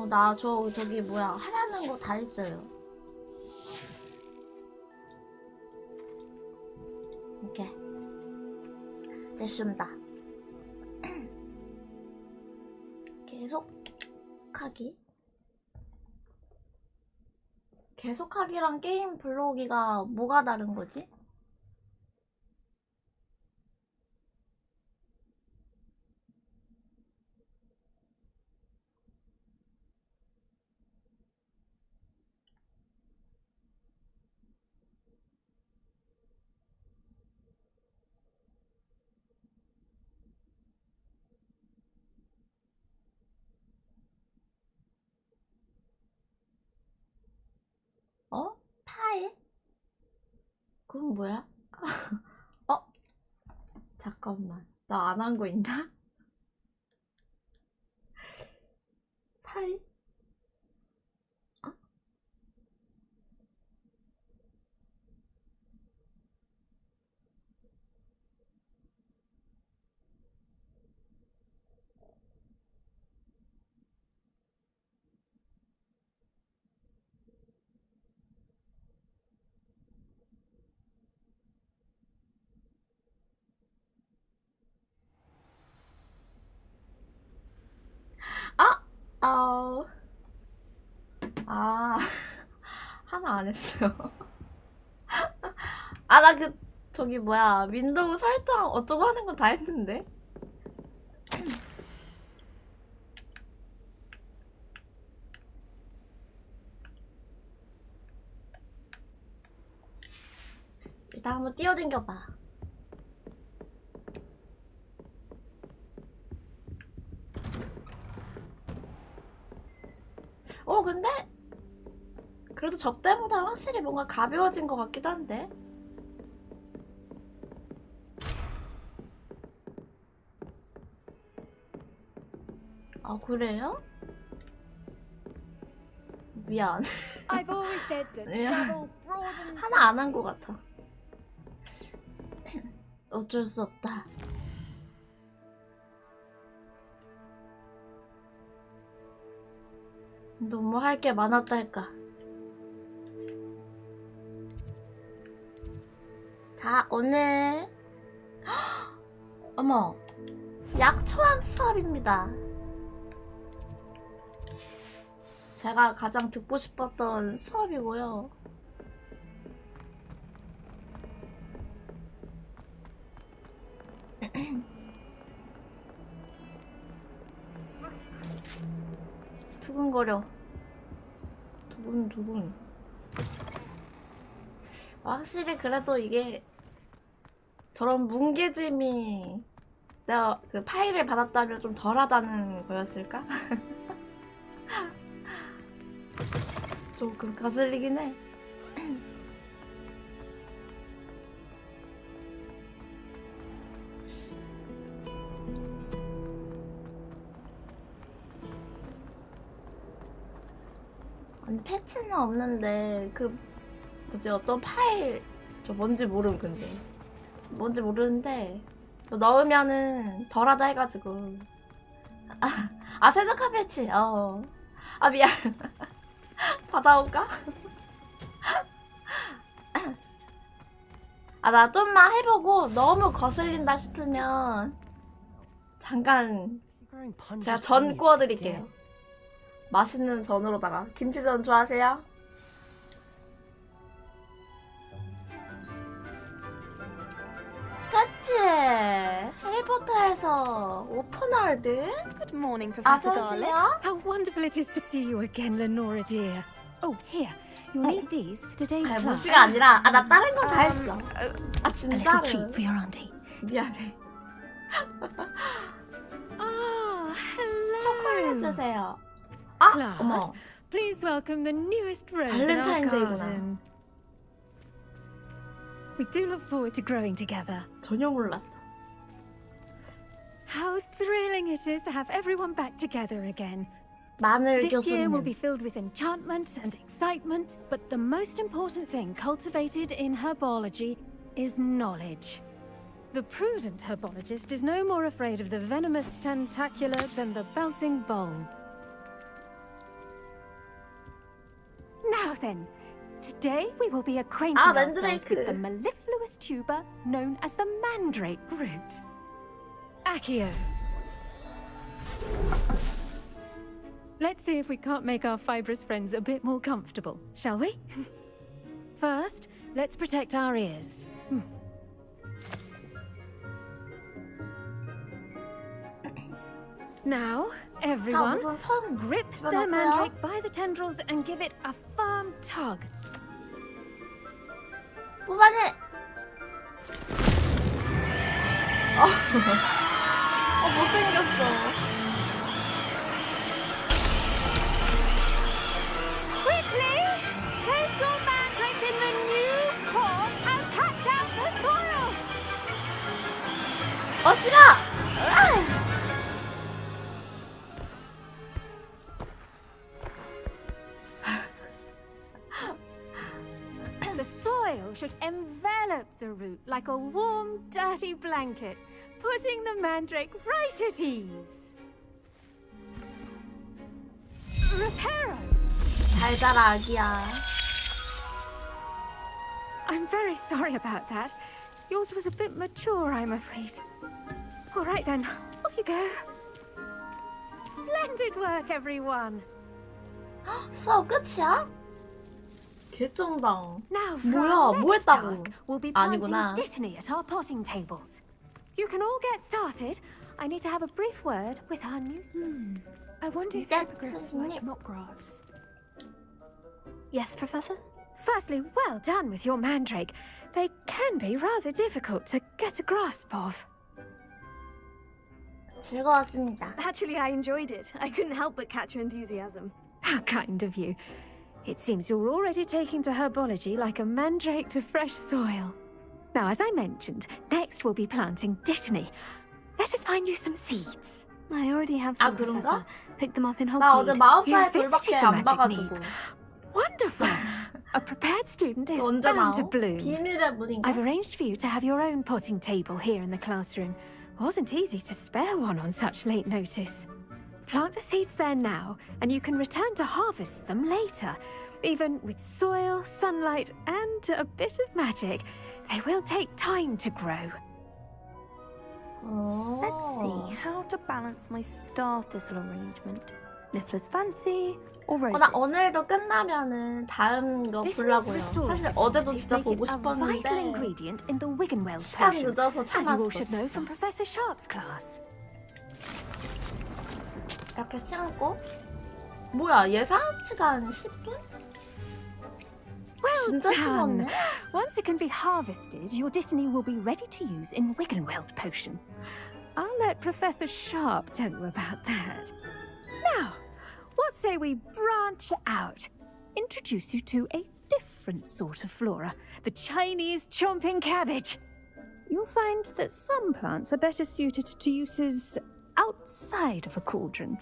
나 저기 뭐야 하라는 거 다 했어요. 오케이 됐습니다. 계속하기랑 게임 불러오기가 뭐가 다른 거지? 파일? 그건 뭐야? 잠깐만 나 안 한 거 있나? 파일? 아, 하나 안 했어요. 나 저기 뭐야 윈도우 설정 어쩌고 하는 건 다 했는데. 일단 한번 뛰어댕겨봐. 근데 그래도 접대보다 확실히 뭔가 가벼워진 것 같기도 한데. 그래요? 미안. 하나 안 한 것 같아. 어쩔 수 없다. 너무 할 게 많았다 할까. 자, 오늘 어머, 약초학 수업입니다. 제가 가장 듣고 싶었던 수업이고요. 두근거려. 두근. 확실히 그래도 이게 저런 뭉개짐이 내가 그 파일을 받았다면 좀 덜하다는 거였을까? 조금 거슬리긴 해. 아니 패치는 없는데 그 뭐지 어떤 파일 저 뭔지 모름 근데 뭔지 모르는데 뭐 넣으면은 덜하다 해가지고 최적화 패치 미안. 받아올까? 나 좀만 해보고 너무 거슬린다 싶으면 잠깐 제가 전 구워드릴게요. 맛있는 전으로다가. 김치전 좋아하세요? 그치? 해리포터에서 오픈월드? Good morning, Professor Garlic. 어서오세요. How wonderful it is to see you again, Lenora dear. Oh, here. You'll need these for today's class. 무시가 아니라 나 다른 건 다 했어. A little 진짜로. treat for your auntie. 미안해. Hello. 초콜릿 주세요. Class, 어머. please welcome the newest rose in our 발렌타인데이구나. garden. We do look forward to growing together. 전혀 몰랐어. How thrilling it is to have everyone back together again. 마늘 This year will 교수님. be filled with enchantment and excitement, but the most important thing cultivated in herbology is knowledge. The prudent herbologist is no more afraid of the venomous tentacular than the bouncing bulb. then. Today we will be acquainting ourselves mandrake. with the mellifluous tuber known as the mandrake root. Accio. Let's see if we can't make our fibrous friends a bit more comfortable, shall we? First, let's protect our ears. Now, everyone, 무슨 선 grip the 집어넣고요. mandrake by the tendrils and give it a firm tug. 뽑아내. 못생겼어. Quickly, place your mandrake in the new pot and catch out the soil. 싫어. The soil should envelop the root like a warm, dirty blanket, putting the mandrake right at ease. Reparo! 잘 자라 아기야. I'm very sorry about that. Yours was a bit mature, I'm afraid. All right then, off you go. Splendid work, everyone. 수업 끝이야? 개쩐당. Now for 뭐야, our 뭐 next 했다고? task, we'll be planting 아니구나. dittany at our potting tables. You can all get started. I need to have a brief word with our new... I wonder if That hippogriffs was like new. mock grass. Yes, Professor? Firstly, well done with your mandrake. They can be rather difficult to get a grasp of. 즐거웠습니다. Actually, I enjoyed it. I couldn't help but catch your enthusiasm. How kind of you. It seems you're already taking to herbology like a mandrake to fresh soil. Now, as I mentioned, next we'll be planting dittany. Let us find you some seeds. I already have some, 그런가? Professor. Picked them up in 나 어제 Hogsmeade. 9살에 You've 돌밖에 visited the 안 magic 봐가지고. Wonderful! A prepared student is 언제 bound to 나오? bloom. 비밀의 문인가? I've arranged for you to have your own potting table here in the classroom. Wasn't easy to spare one on such late notice. Plant the seeds there now, and you can return to harvest them later. Even with soil, sunlight, and a bit of magic, they will take time to grow. Let's see how to balance my star thistle arrangement. Niffler's fancy or roses? 나 오늘도 끝나면은 다음 거 Dittany's 보려고요. restorative 사실 어제도 properties 진짜 make 보고 it a vital 싶었는데 ingredient in the Wiggenweld 시간 potion, 늦어서 as you all 참았어. should know 진짜. from Professor Sharp's class. 이렇게 심고 뭐야 예상 시간 10분? Well 진짜 done! 심었네? Once it can be harvested, your dittany will be ready to use in Wiggenweld potion. I'll let Professor Sharp tell you about that. Now, what say we branch out? Introduce you to a different sort of flora, the Chinese chomping cabbage. You'll find that some plants are better suited to uses outside of a cauldron.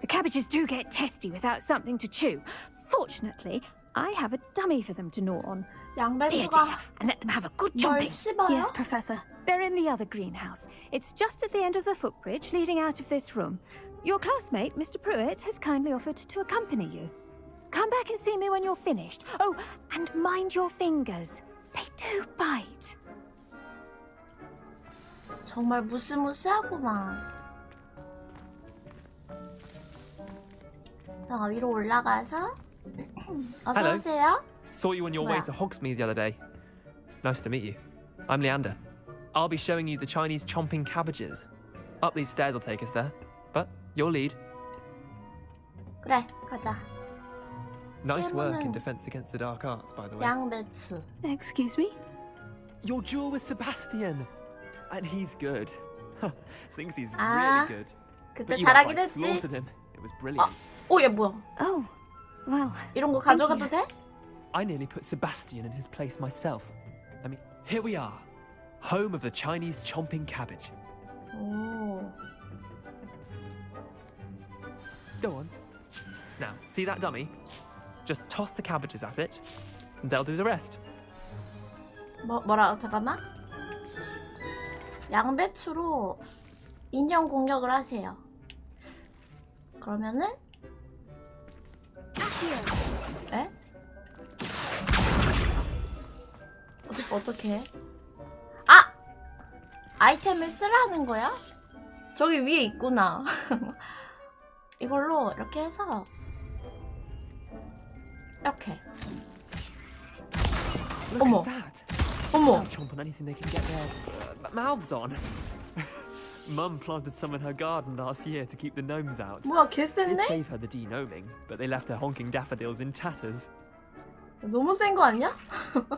The cabbages do get testy without something to chew. Fortunately, I have a dummy for them to gnaw on. Here, 양배추가 dear, and let them have a good 뭘 chomping. 씹어요? Yes, Professor. They're in the other greenhouse. It's just at the end of the footbridge leading out of this room. Your classmate, Mr. Pruitt, has kindly offered to accompany you. Come back and see me when you're finished. Oh, and mind your fingers. They do bite. 정말 무시무시하구만. 자 위로 올라가서 어서 Hello. 오세요. Saw you on your way Wow. to Hogsmeade the other day. Nice to meet you. I'm Leander. I'll be showing you the Chinese chomping cabbages. Up these stairs will take us there. But your lead. 그래 가자. Nice work in 깨무는 defense against the dark arts, by the way. 양배추. Excuse me? Your duel with Sebastian. And he's good. Thinks he's Ah, really good. 그때 But you 잘하긴 outright 했지. slaughtered him. It was brilliant. 얘 뭐야? Oh, well, 이런 거 Thank 가져가도 you. 돼? I nearly put Sebastian in his place myself. I mean, here we are. Home of the Chinese chomping cabbage. 오. Go on. Now, see that dummy? Just toss the cabbages at it, and they'll do the rest. 뭐라 잠깐만. 양배추로 인형 공격을 하세요. 그러면은 에? 어떻게 해? 아! 아이템을 쓰라는 거야? 저기 위에 있구나. 이걸로 이렇게 해서 이렇게. Look 어머. at that. 어머. They'll chomp on anything they can get their mouths on. Mum planted some in her garden last year to keep the gnomes out. 뭐야, Did 개센데? save her the de-gnoming, but they left her honking daffodils in tatters. 너무 센 거 아니야?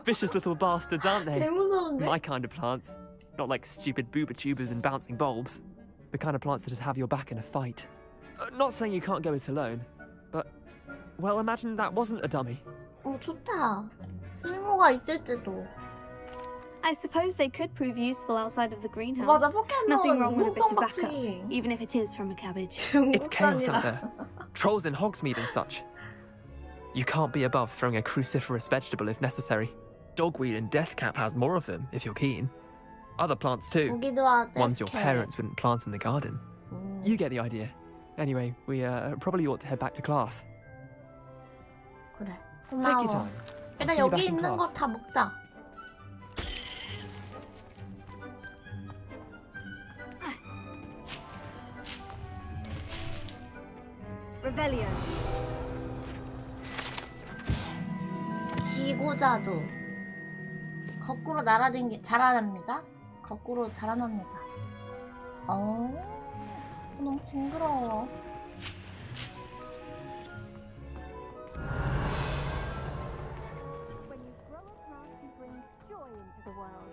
Vicious little bastards, aren't 개 they? 무서운데? My kind of plants. Not like stupid booba tubers and bouncing bulbs. The kind of plants that just have your back in a fight. Not saying you can't go it alone, but... Well, imagine that wasn't a dummy. 좋다. 쓸모가 있을지도. I suppose they could prove useful outside of the greenhouse. 맞아, Nothing 포켓몬 wrong with a bit of backup, 홍동박쥐. even if it is from a cabbage. It's chaos out 중국산이라. there. Trolls in Hogsmeade and such. You can't be above throwing a cruciferous vegetable if necessary. Dogweed and deathcap has more of them, if you're keen. Other plants too. 고기도와 Ones your 데스켓. parents wouldn't plant in the garden. You get the idea. Anyway, we probably ought to head back to class. 그래. Take your 고마워. time. I'll 일단 see you 여기 back in 있는 거 class. 다 먹자. Revelio. 기구자도 거꾸로 날아다니기 자라납니다. 거꾸로 자라납니다. 너무 징그러워. When you grow a plant, you bring joy into the world.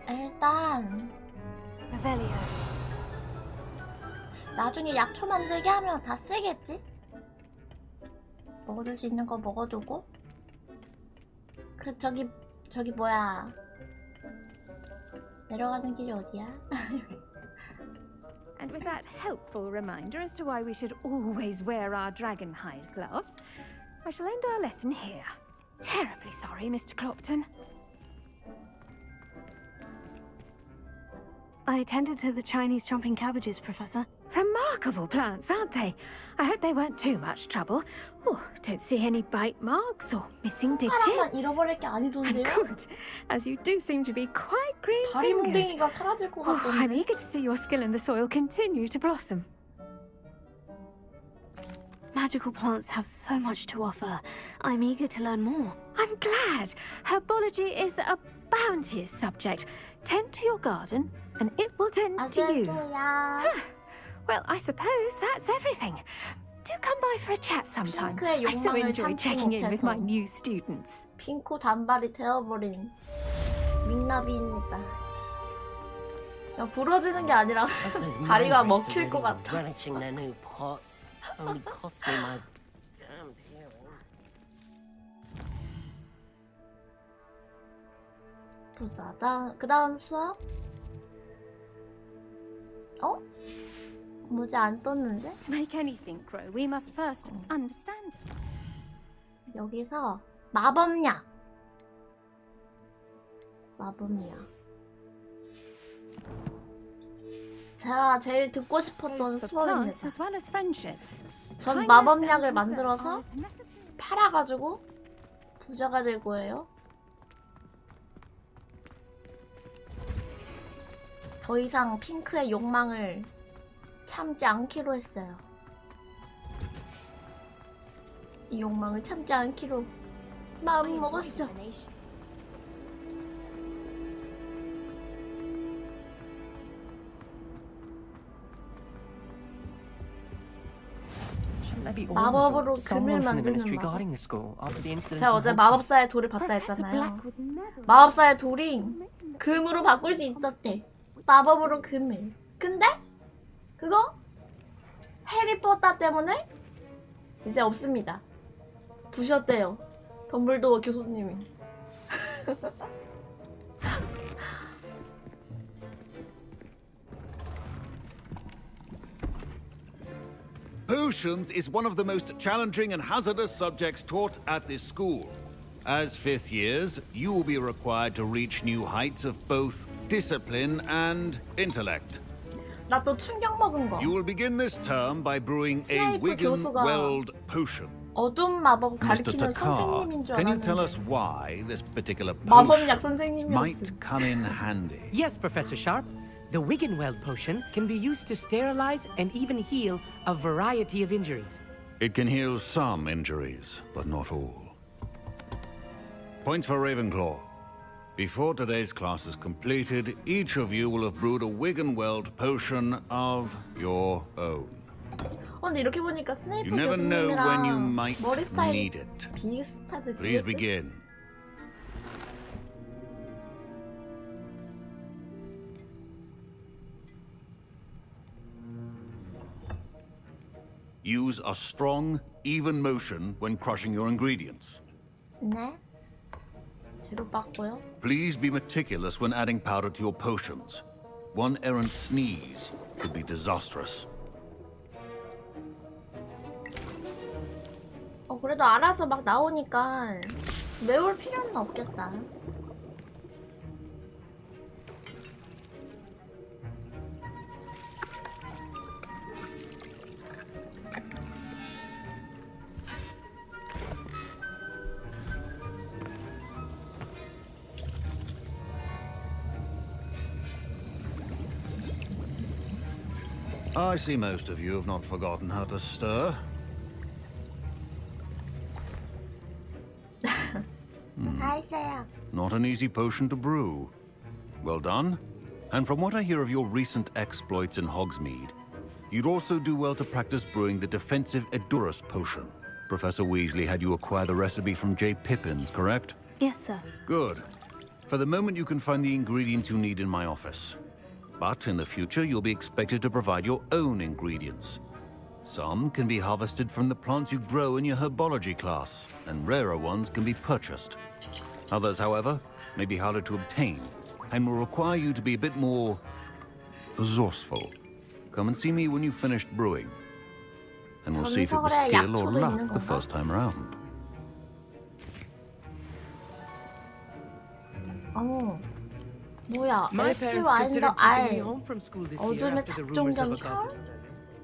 일단 Revelio. 나중에 약초 만들게 하면 다 쓰겠지? 먹어줄 수 있는 거 먹어두고 저기 뭐야, 내려가는 길이 어디야? And with that helpful reminder as to why we should always wear our dragon hide gloves, I shall end our lesson here. Terribly sorry, Mr. Clopton. I attended to the Chinese chomping cabbages, Professor. Remarkable plants, aren't they? I hope they weren't too much trouble. Oh, don't see any bite marks or missing 사람만 digits. 잃어버릴 게 And 아니던데요? good, as you do seem to be quite 다리 green-fingered. 몽댕이가 사라질 것 Oh, I'm 같던데. eager to see your skill in the soil continue to blossom. Magical plants have so much to offer. I'm eager to learn more. I'm glad. Herbology is a bounteous subject. Tend to your garden, and it will tend to you. 아저씨야. Well, I suppose that's everything. Do come by for a chat sometime. 핑크의 I so 욕망을 enjoy 참지 checking in with my 못해서 new students. 핑크 단발이 되어버린 민나비입니다. 그냥 부러지는 게 아니라 Those 다리가 mandrakes 먹힐 are 것 really 같아. relishing their new pots. Only cost me my damn hearing. 보자. 그 다음 수업? 뭐지, 안 떴는데? To make anything grow, we must first understand it. 여기서 마법약. 제가 제일 듣고 싶었던 Both for plants 수업입니다. as well as friendships. 전 Kindness 마법약을 and concern 만들어서 are as necessary. 팔아가지고 부자가 될 거예요. 더 이상 핑크의 욕망을 참지 않기로 했어요. 이 욕망을 참지 않기로 마음 먹었어. Shouldn't there be 마법으로 orders or 금을 someone from the 만드는 ministry 마법. guarding the school after the incident? 제가 in 어제 Hogsmeade? 마법사의 돌을 봤다 Professor 했잖아요. Black would never 마법사의 돌이 금으로 바꿀 수 있었대. 마법으로 금을. 근데 그거 해리포터 때문에 이제 없습니다. 부셨대요. 덤블도어 교수님이. Potions is one of the most challenging and hazardous subjects taught at this school. As fifth years, you will be required to reach new heights of both discipline and intellect. 나 또 충격 먹은 거. You will begin this term by brewing a 스네이프 Wigan 교수가 Weld potion. 어둠 마법 Mr. 가르치는 Takar, 선생님인 줄 can you tell 알았는데 us why this particular 마법약 potion 선생님이었어. might come in handy? Yes, Professor Sharp. The Wiggenweld potion can be used to sterilize and even heal a variety of injuries. It can heal some injuries, but not all. Points for Ravenclaw. Before today's class is completed, each of you will have brewed a Wiggenweld potion of your own. 근데 이렇게 보니까 스네이프 You never know when you 교수님이랑 might 머리 스타일이 need it. 비슷하대. Please begin. Use a strong, even motion when crushing your ingredients. 네. 재료 빻고요. Please be meticulous when adding powder to your potions. One errant sneeze could be disastrous. 그래도 알아서 막 나오니까 외울 필요는 없겠다. I see most of you have not forgotten how to stir. 다 했어요. Not an easy potion to brew. Well done. And from what I hear of your recent exploits in Hogsmeade, you'd also do well to practice brewing the defensive Edurus potion. Professor Weasley had you acquire the recipe from J. Pippins, correct? Yes, sir. Good. For the moment, you can find the ingredients you need in my office. But in the future, you'll be expected to provide your own ingredients. Some can be harvested from the plants you grow in your herbology class, and rarer ones can be purchased. Others, however, may be harder to obtain, and will require you to be a bit more resourceful. Come and see me when you've finished brewing, and we'll see if it was 전설의 skill or 약초도 luck 있는 the 건가? first time round. 뭐야? My 애쉬 parents 와인더 considered taking me 알. home from school this year 어둠의 after the rumors of 작종견 a 혈? goblin.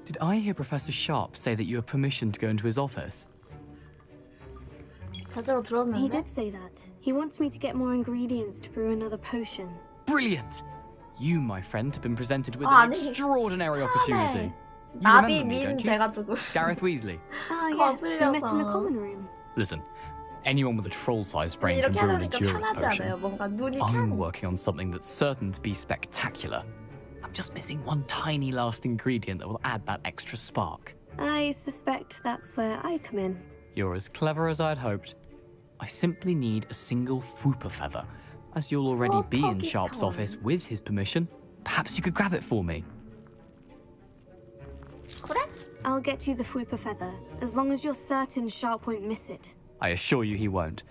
Did I hear Professor Sharp say that you have permission to go into his office? 제대로 He 들었는데? did say that. He wants me to get more ingredients to brew another potion. Brilliant! You, my friend, have been presented with 아, an 아니, extraordinary opportunity. You 나비 remember me, 민 don't you? 돼가지고. Gareth Weasley. Ah, yes, we met in the 거슬려서. common room. Listen, anyone with a troll-sized brain can 이렇게 brew an 하니까 Edurus 편하지 않아요? potion. 뭔가 눈이 I'm 편. working on something that's certain to be spectacular. I'm just missing one tiny last ingredient that will add that extra spark. I suspect that's where I come in. You're as clever as I'd hoped. I simply need a single Fwooper feather. As you'll already be in Sharp's Poketown. office with his permission, perhaps you could grab it for me. 그래? I'll get you the Fwooper feather, as long as you're certain Sharp won't miss it. I assure you he won't.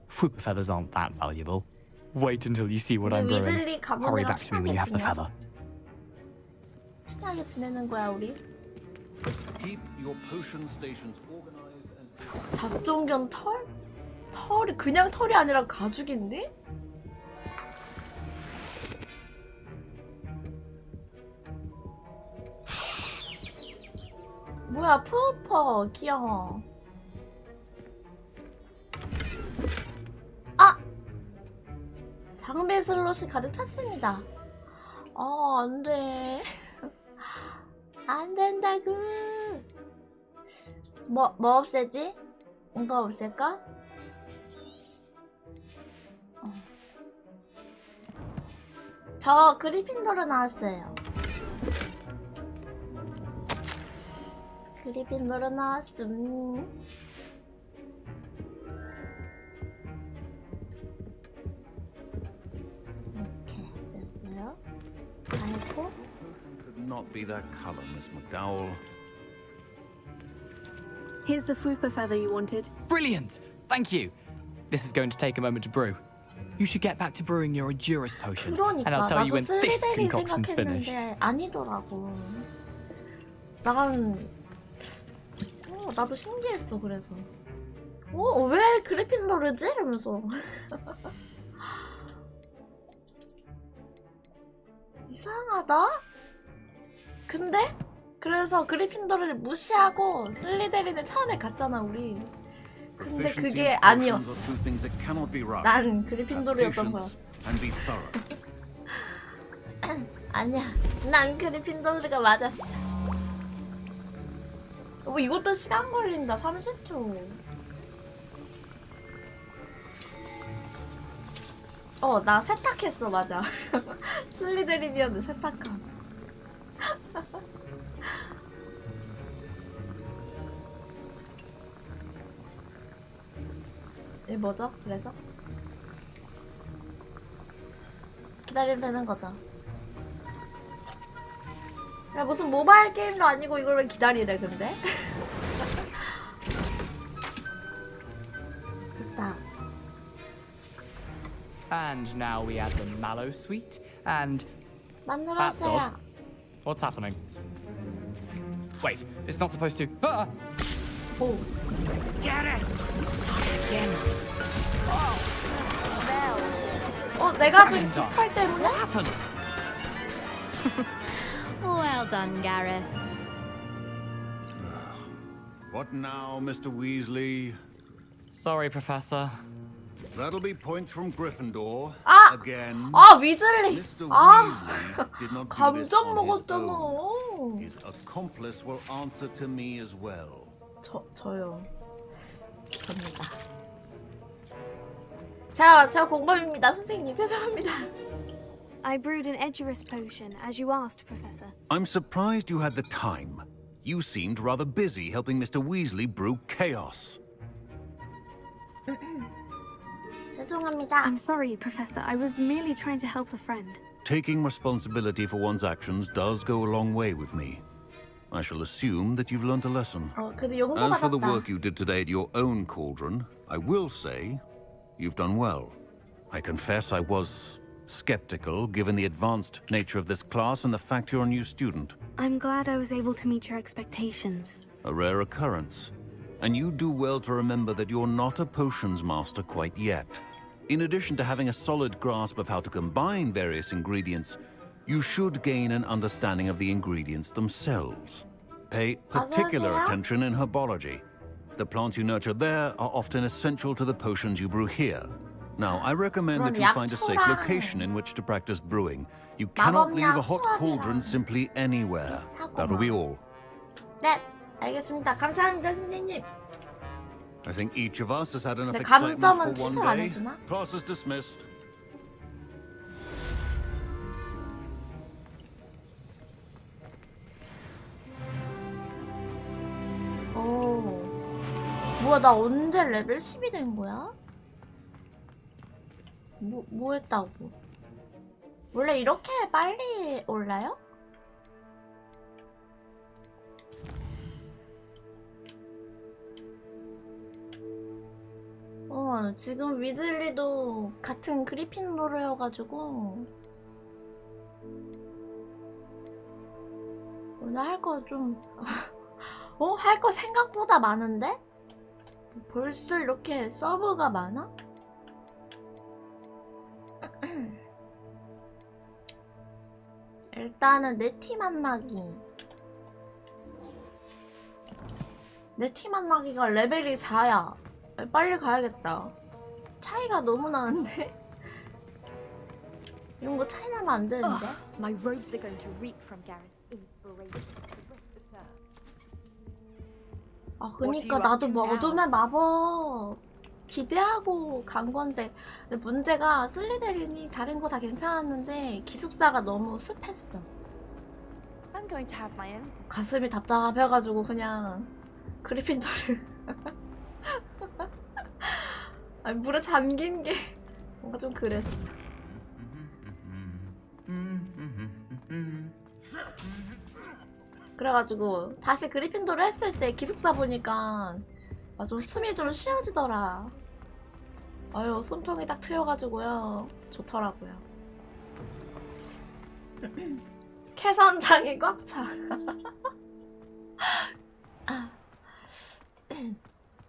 Fwooper feathers aren't that valuable. Wait until you see what I'm brewing. 위즐리 Hurry 가문이랑 back to me when you have the 친하게 feather. 친하게 지내는 거야 우리? Keep your potion stations organized and... 잡종견 털? 털이 그냥 털이 아니라 가죽인데? 뭐야 푸퍼 귀여워. 아! 장배 슬롯이 가득 찼습니다. 안돼. 안 된다구. 뭐 없애지? 이거 없앨까? 저 그리핀도르 나왔어요. 그리핀도르 나왔음. 이렇게 됐어요. 알고 Could not be that color, Miss McDowell. Here's the Fwooper feather you wanted. Brilliant! Thank you. This is going to take a moment to brew. You should get back to brewing your Edurus potion, and I'll 그러니까 tell you 나도 when this 슬리데리 concoction's finished. 생각했는데 아니더라고. 난 나도 신기했어. 그래서 왜 그리핀도르지? 이러면서 이상하다? 근데 그래서 그리핀도르를 무시하고 슬리데린을 처음에 갔잖아 우리. 근데 그게 아니었어. 난 그리핀도르였던 거였어. 아니야, 난 그리핀도르가 맞았어. 이것도 시간 걸린다. 30초. 나 세탁했어. 맞아. 슬리데린이었는데 세탁함. 이 뭐죠? 그래서? 기다리면 되는 거죠. 야, 무슨 모바일 게임도 아니고 이걸 왜 기다리래 근데? 됐다. And now we add the mallow sweet, and that's 만들었어요. odd. What's happening? Wait, it's not supposed to. Ah! 오. 내가 준 깃털 때문에? What happened? Well done, Gareth. What now, Mr. Weasley? Sorry, Professor. That'll be points from Gryffindor. Again. 위즐리. Mr. Weasley did not do this 감정 on his 먹었잖아. own. His accomplice will answer to me as well. 저요. 접니다. 제가 공범입니다, 선생님. 죄송합니다. I brewed an Edurus potion, as you asked, Professor. I'm surprised you had the time. You seemed rather busy helping Mr. Weasley brew chaos. 죄송합니다. I'm sorry, Professor. I was merely trying to help a friend. Taking responsibility for one's actions does go a long way with me. I shall assume that you've learnt a lesson. 그래도 As for the 용서받았다. work you did today at your own cauldron, I will say you've done well. I confess I was skeptical given the advanced nature of this class and the fact you're a new student. I'm glad I was able to meet your expectations. A rare occurrence. And you do well to remember that you're not a potions master quite yet. In addition to having a solid grasp of how to combine various ingredients, you should gain an understanding of the ingredients themselves. Pay particular 어서오세요. attention in herbology. The plants you nurture there are often essential to the potions you brew here. Now, I recommend that you find a safe 약초랑 location in which to practice brewing. You cannot leave a hot 수학이랑 cauldron simply anywhere. That'll be all. 네, 알겠습니다. 감사합니다, 선생님. I think each of us has had enough 근데 excitement 감점은 for 취소 one 안 day. 해주나? Class is dismissed. 뭐야, 나 언제 레벨 10이 된 거야? 뭐 했다고? 원래 이렇게 빨리 올라요? 지금 위즐리도 같은 그리핀도르여가지고 오늘 할 거 좀 할 거 생각보다 많은데? 벌써 이렇게 서브가 많아? 일단은 내 팀 만나기. 내 팀 만나기가 레벨이 4야. 빨리 가야겠다. 차이가 너무 나는데? 이런 거 차이 나면 안 되는데? My robes are going to reek from Gareth's inspiration. 그니까 나도 뭐 어둠의 마법 기대하고 간 건데, 근데 문제가 슬리데린이 다른 거 다 괜찮았는데 기숙사가 너무 습했어. I'm going to have my own. 가슴이 답답해가지고 그냥 그리핀도르 아니, 물에 잠긴 게 뭔가 좀 그랬어. 그래가지고 다시 그리핀도르 했을 때 기숙사 보니까 좀 숨이 좀 쉬어지더라. 아유, 손통이 딱 트여가지고요 좋더라고요. 캐선장이 꽉 차.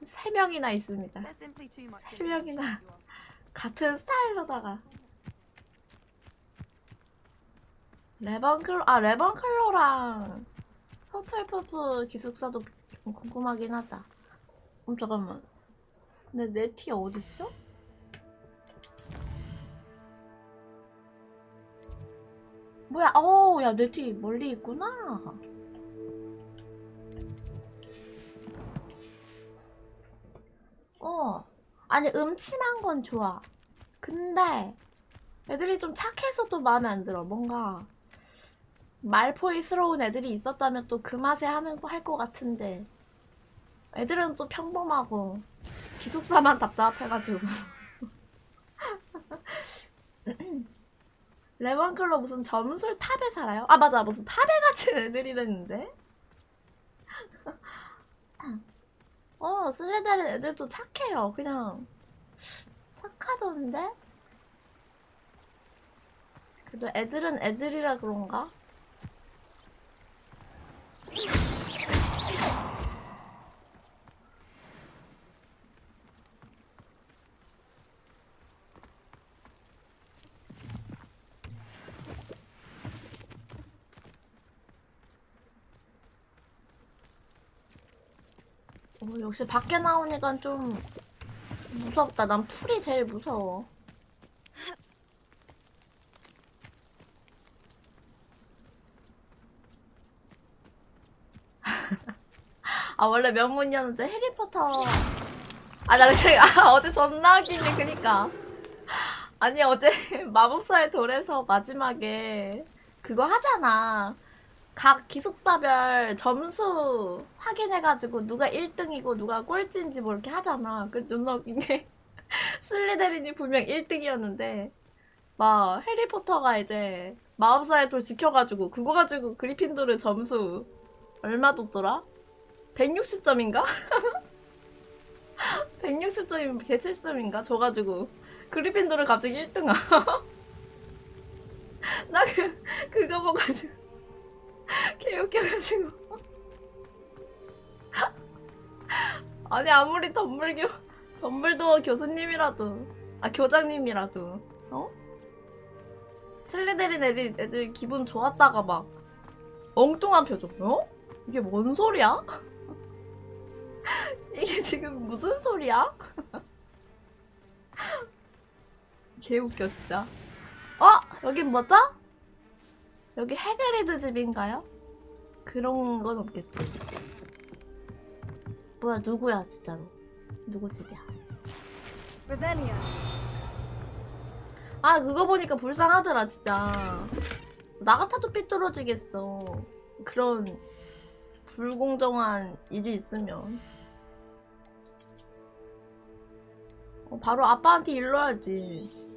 세 명이나 있습니다. There's simply too much. 세 명이나 같은 스타일로다가. 레번클로랑 퍼플 기숙사도 좀 궁금하긴 하다. 잠깐만. 근데 내 티 어딨어? 뭐야? 야, 내 티 멀리 있구나. 아니, 음침한 건 좋아. 근데 애들이 좀 착해서 또 마음에 안 들어. 뭔가 말포이스러운 애들이 있었다면 또 그 맛에 할 것 같은데 애들은 또 평범하고 기숙사만 답답해가지고. 레번클로 무슨 점술 탑에 살아요? 아 맞아, 무슨 탑에 갇힌 애들이랬는데. 슬리데린 애들도 착해요. 그냥 착하던데? 그래도 애들은 애들이라 그런가? 역시 밖에 나오니까 좀 무섭다. 난 풀이 제일 무서워. 아 원래 명문이었는데 해리포터. 어제 존나 웃기네. 그니까 아니 어제 마법사의 돌에서 마지막에 그거 하잖아. 각 기숙사별 점수 확인해가지고 누가 1등이고 누가 꼴찌인지 뭐 이렇게 하잖아. 그 존나 웃긴 게 슬리데린이 분명 1등이었는데 막 해리포터가 이제 마법사의 돌 지켜가지고 그거 가지고 그리핀도르 점수 얼마 줬더라? 160점인가? 160점이면 170점인가? 줘가지고 그리핀도르 갑자기 1등아. 나 그거 보가지고 개웃겨가지고. 아니 아무리 덤블도어 교수님이라도 교장님이라도 슬리데린 애들 기분 좋았다가 막 엉뚱한 표정. 이게 뭔 소리야? 이게 지금 무슨 소리야? 개웃겨 진짜. 여긴 뭐죠? 여기 해그리드 집인가요? 그런 건 없겠지. 뭐야, 누구야 진짜로? 누구 집이야? Revelio. 그거 보니까 불쌍하더라 진짜. 나 같아도 삐뚤어지겠어. 그런 불공정한 일이 있으면. 바로 아빠한테 일러야지.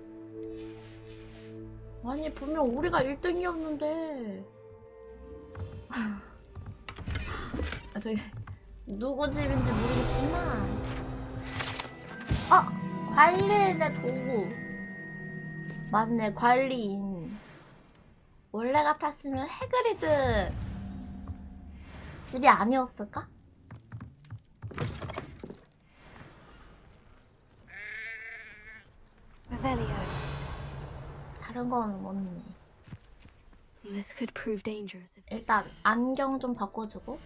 아니 분명 우리가 1등이었는데. 저기 누구 집인지 모르겠지만 관리인의 도구. 맞네, 관리인. 원래 같았으면 해그리드 집이 아니었을까? Revelio. 다른 건 없네. This could prove dangerous if 일단 안경 좀 바꿔주고.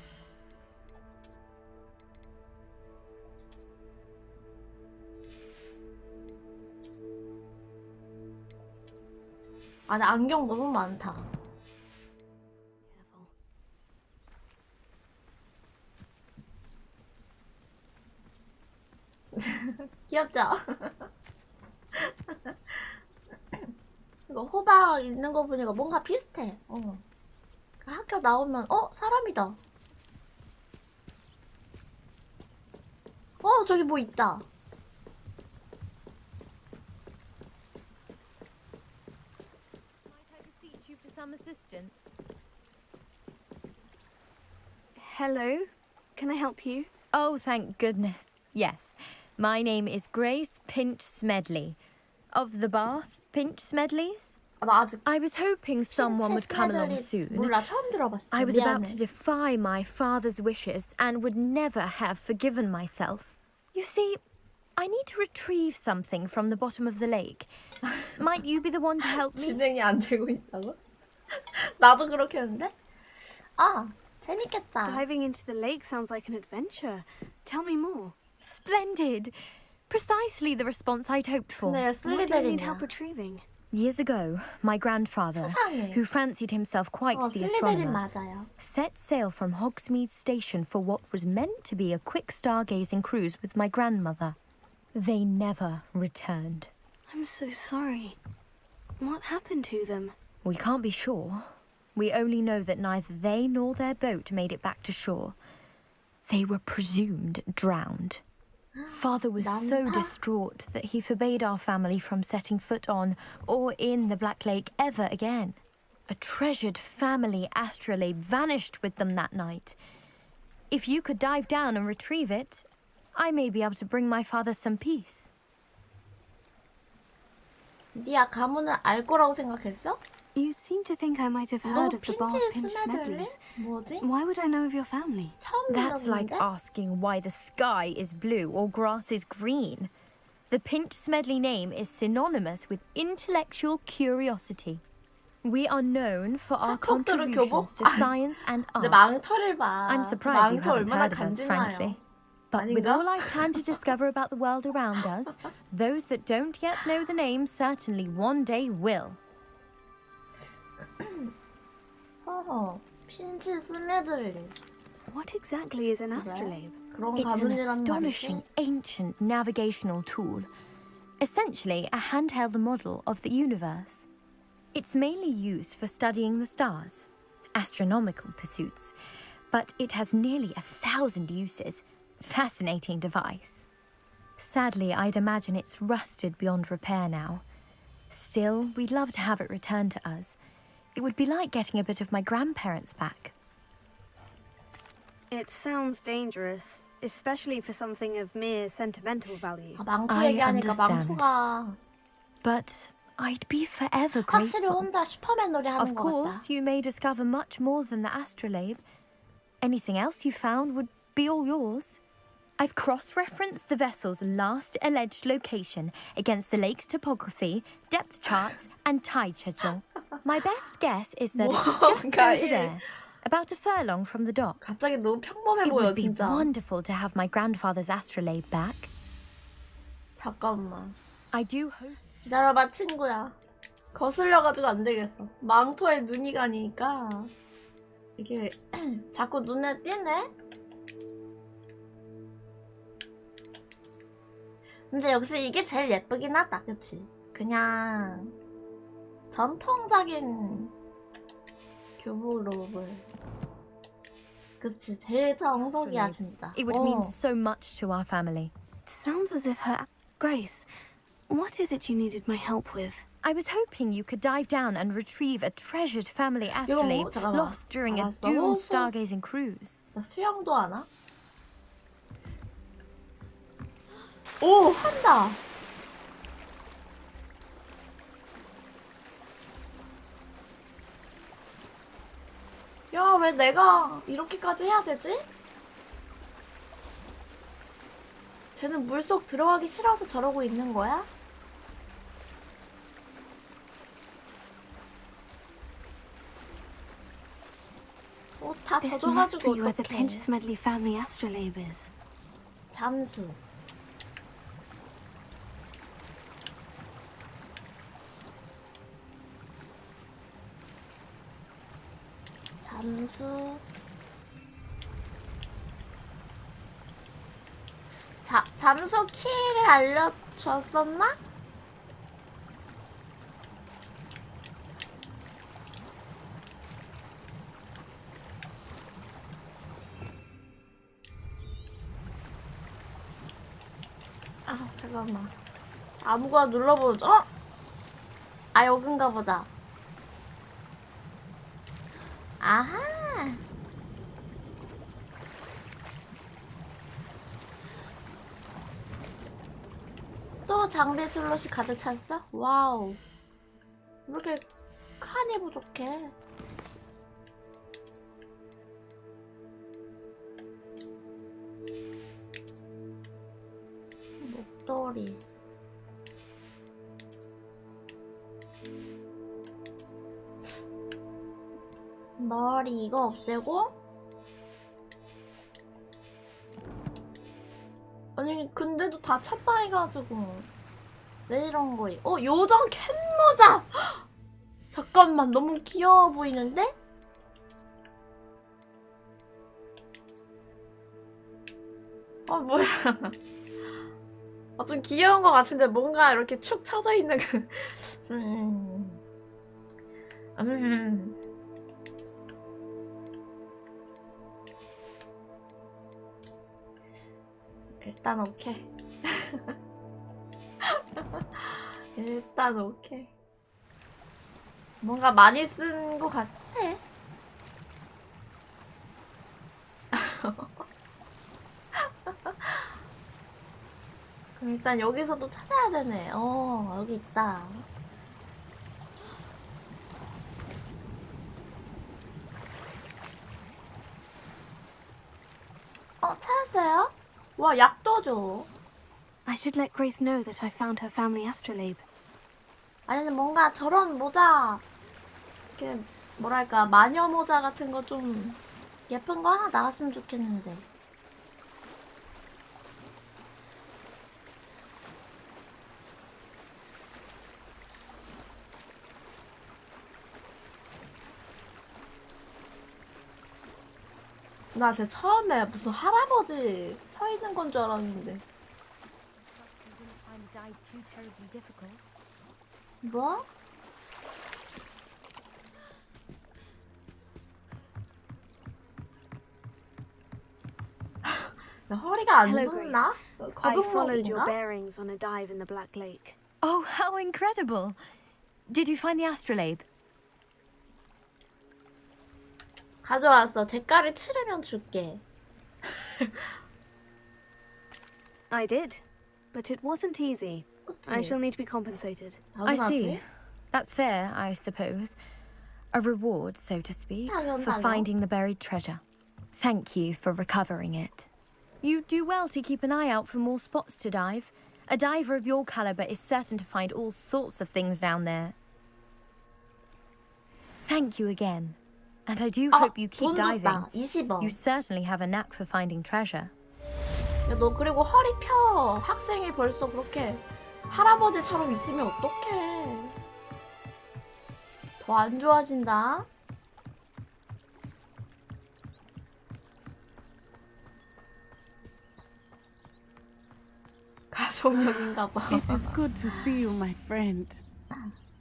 근데 안경 너무 많다. careful. 귀엽죠? 이거 호박 있는 거 보니까 뭔가 비슷해. 학교 나오면 사람이다. 저기 뭐 있다. Might I beseech you for some assistance? Hello, can I help you? Oh, thank goodness. Yes. My name is Grace Pinch Smedley. Of the Bath Pinch Smedleys? 나 아직 I was hoping someone would come along 스매들리 soon. 몰라, 처음 들어봤어. I was about 미안해. to defy my father's wishes and would never have forgiven myself. You see, I need to retrieve something from the bottom of the lake. Might you be the one to help me? 진행이 안 되고 있다고? 나도 그렇게 했는데? 아, 재밌겠다. Diving into the lake sounds like an adventure. Tell me more. Splendid! Precisely the response I'd hoped for. 근데 What do you need help 슬리데린이야. retrieving? Years ago, my grandfather, 수상해. who fancied himself quite the 슬리데린 astronomer, 맞아요. set sail from Hogsmeade Station for what was meant to be a quick stargazing cruise with my grandmother. They never returned. I'm so sorry. What happened to them? We can't be sure. We only know that neither they nor their boat made it back to shore. They were presumed drowned. Father was so distraught that he forbade our family from setting foot on or in the Black Lake ever again. A treasured family astrolabe vanished with them that night. If you could dive down and retrieve it, I may be able to bring my father some peace. 니야 가문을 알 거라고 생각했어? You seem to think I might have 너 heard of the Bath 핀치 Pinch 스매들리? Smedleys. 뭐지? Why would I know of your family? 처음 That's like 들어보는데? asking why the sky is blue or grass is green. The Pinch Smedley name is synonymous with intellectual curiosity. We are known for our 학폭들은 contributions 교복? to science and 근데 art. 망토를 봐. I'm 저 surprised you 망토 haven't 얼마나 heard of us, 간지나요? frankly. But with 아닌가? all I plan to discover about the world around us, those that don't yet know the name certainly one day will. 허허, 핀치 스매들리. What exactly is an astrolabe? 그런 It's an 가문이란 astonishing 말이지? ancient navigational tool, essentially a handheld model of the universe. It's mainly used for studying the stars, astronomical pursuits, but it has nearly 1,000 uses. Fascinating device. Sadly, I'd imagine it's rusted beyond repair now. Still, we'd love to have it returned to us. It would be like getting a bit of my grandparents back. It sounds dangerous, especially for something of mere sentimental value. 아, 망토 I 얘기하니까 understand. 망토가 But I'd be forever 확실히 grateful. 혼자 슈퍼맨 놀이 하는 Of 것 같다. course, you may discover much more than the astrolabe. Anything else you found would be all yours. I've cross-referenced the vessel's last alleged location against the lake's topography, depth charts, and tide schedule. My best guess is that it's just 뭔가 over there, about a furlong from the dock. 갑자기 너무 평범해 It 보여 would be 진짜. wonderful to have my grandfather's astrolabe back. 잠깐만. I do hope. 기다려봐 친구야. 거슬려가지고 안 되겠어. 망토에 눈이 가니까 이게 자꾸 눈에 띄네. 근데 역시 이게 제일 예쁘긴 하다, 그치? 그냥 전통적인 교복로블. 그치, 제일 정석이야 진짜. It would mean so much to our family. It sounds as if her... Grace, what is it you needed my help with? I was hoping you could dive down and retrieve a treasured family astrolabe 잠깐만. lost during a 알았어. doomed stargazing cruise. 나 수영도 하나? 오, 한다. 야, 왜 내가 이렇게까지 해야 되지? 쟤는 물속 들어가기 싫어서 저러고 있는 거야? 다 This must 젖어가지고 be where the 어떡해. Pinch Smedley family astrolabe is. 잠수. 잠수. 잠수 키를 알려줬었나? 아, 잠깐만. 아무거나 눌러보죠. 어? 아, 여긴가 보다. 아하. 또 장비 슬롯이 가득 찼어? 와우. 왜 이렇게 칸이 부족해? 목도리. 머리 이거 없애고? 아니 근데도 다 찼다 해가지고 왜 이런 거야? 요정 캔모자! 잠깐만 너무 귀여워 보이는데? 뭐야? 좀 귀여운 것 같은데 뭔가 이렇게 축 처져 있는 그 일단 오케이. 일단 오케이. 뭔가 많이 쓴 것 같아. 그럼 일단 여기서도 찾아야 되네. 여기 있다. 찾았어요? 와, 약도 줘. I should let Grace know that I found her family astrolabe. 아니, 뭔가 저런 모자, 이렇게, 뭐랄까, 마녀 모자 같은 거 좀 예쁜 거 하나 나왔으면 좋겠는데. 나 쟤 처음에 무슨 할아버지 서 있는 건 줄 알았는데. 뭐? 나 허리가 안 Hello, 좋나? I followed your 거북목인가? bearings on a dive in the Black Lake. Oh, how incredible! Did you find the astrolabe? 가져왔어. 대가를 치르면 줄게. I did, but it wasn't easy. I 그치? shall need to be compensated. I 당연하지. see. That's fair, I suppose. A reward, so to speak, for 당연하죠. finding the buried treasure. Thank you for recovering it. You do well to keep an eye out for more spots to dive. A diver of your caliber is certain to find all sorts of things down there. Thank you again. And I do hope you keep 돈 diving. 줬다. 20원. You certainly have a knack for finding treasure. 야, 너 그리고 허리 펴. 학생이 벌써 그렇게 할아버지처럼 있으면 어떡해. 더 안 좋아진다. 가족력인가 봐. It is good to see you, my friend.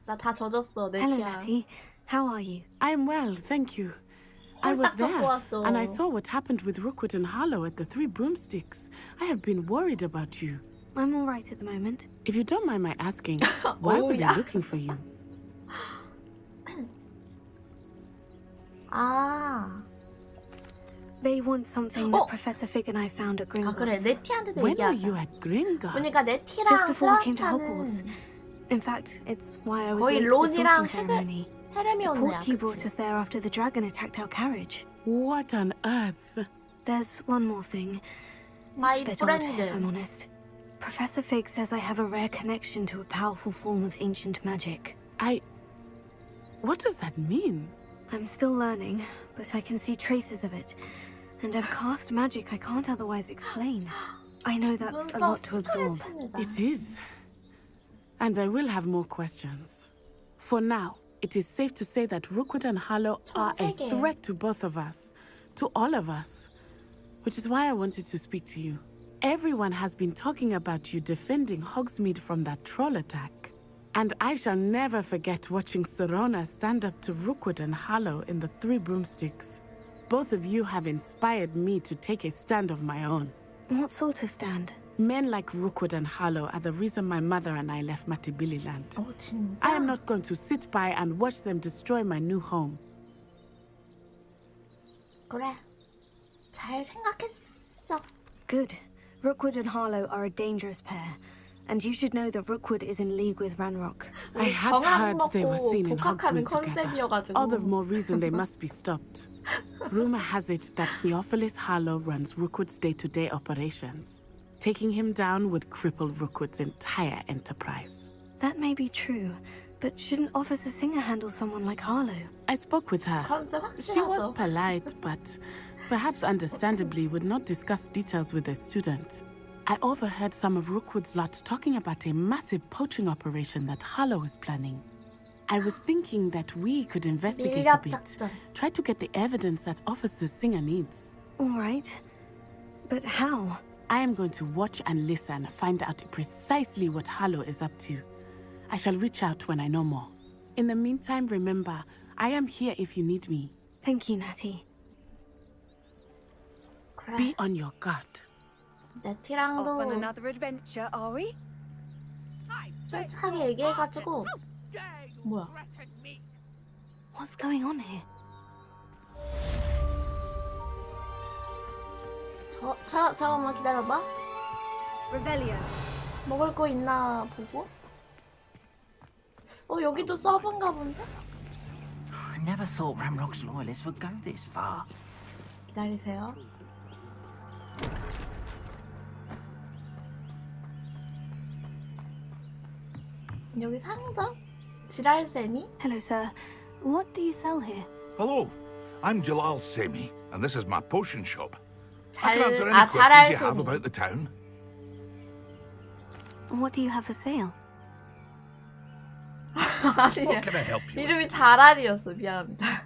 나 다 젖었어, 내 Hello, 티야. Natty. How are you? I'm well, thank you. I was 홀딱 there, 덮고 왔어. and I saw what happened with Rookwood and Harlow at the Three Broomsticks. I have been worried about you. I'm all right at the moment. If you don't mind my asking, why were they 오야. looking for you? 아, They want something that Professor Fig and I found at 아 그래, Gringotts. 네티한테도 When were 얘기하자. you at Gringotts? 그러니까 Just 네티랑 before we came to Hogwarts. 세바스찬은 In fact, it's why I was 거의 late to the 론이랑 sorting ceremony. The 헤르미온이야, portkey brought 그치? us there after the dragon attacked our carriage. What on earth? There's one more thing. It's 마이 a bit odd, if 브랜드. I'm honest. Professor Fig says I have a rare connection to a powerful form of ancient magic. What does that mean? I'm still learning, but I can see traces of it. And I've cast magic I can't otherwise explain. I know that's a lot to absorb. It is. And I will have more questions. For now, it is safe to say that Rookwood and Harlow are a 개. threat to both of us, to all of us. Which is why I wanted to speak to you. Everyone has been talking about you defending Hogsmeade from that troll attack. And I shall never forget watching Sorona stand up to Rookwood and Harlow in the Three Broomsticks. Both of you have inspired me to take a stand of my own. What sort of stand? Men like Rookwood and Harlow are the reason my mother and I left Matibililand. 진짜? I am not going to sit by and watch them destroy my new home. 그래. 잘 생각했어. Good. Rookwood and Harlow are a dangerous pair. And you should know that Rookwood is in league with Ranrock. I had 정한 heard they were 먹고 seen in 복학하는 Hogsmeade together. 컨셉이어가지고. All the more reason they must be stopped. Rumor has it that Theophilus Harlow runs Rookwood's day-to-day operations. Taking him down would cripple Rookwood's entire enterprise. That may be true, but shouldn't Officer Singer handle someone like Harlow? I spoke with her. 컨셉 She was 확실하죠. polite, but perhaps understandably would not discuss details with a student. I overheard some of Rookwood's lot talking about a massive poaching operation that Harlow is planning. I was thinking that we could investigate a 밀렵 bit. 작전. Try to get the evidence that Officer Singer needs. All right. But how? I am going to watch and listen, find out precisely what Harlow is up to. I shall reach out when I know more. In the meantime, remember, I am here if you need me. Thank you, Natty. 그래. Be on your guard. 네티랑도 adventure, are we? 솔직하게 얘기해가지고 뭐야? What's going on here? 잠깐만 기다려봐. Revelio. 먹을 거 있나 보고. 여기도 서버인가 본데? I never thought Ramrock's loyalists would go this far. 기다리세요. 여기 상점? 지랄쌤이? Hello, sir. What do you sell here? Hello, I'm Jalal Semi, and this is my potion shop. I 잘, can answer any 아, questions you have 잘알쌤이. about the town. What do you have for sale? 아니야. What can I help you with? 이름이 잘알이었어. 미안합니다.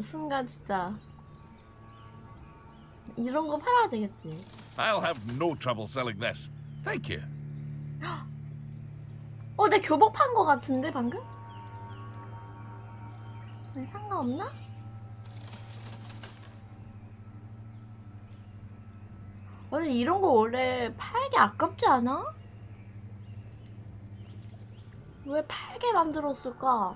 순간 진짜 이런 거 팔아야 되겠지. I'll have no trouble selling this. Thank you. 내 교복 판 거 같은데 방금? 아니, 상관없나? 아니 이런 거 원래 팔기 아깝지 않아? 왜 팔게 만들었을까?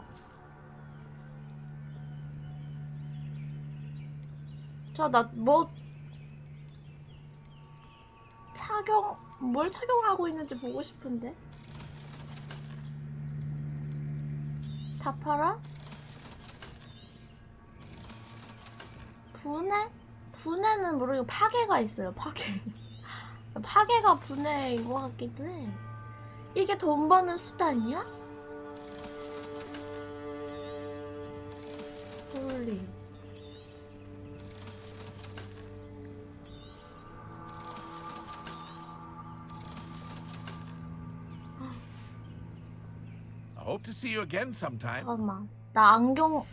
자, 나 뭐 뭘 착용하고 있는지 보고 싶은데. 다 팔아? 분해? 분해는 모르고 파괴가 있어요. 파괴가 분해인 것 같기도 해. 이게 돈 버는 수단이야? 홀리. I hope to see you again sometime. 잠깐만. 나 안경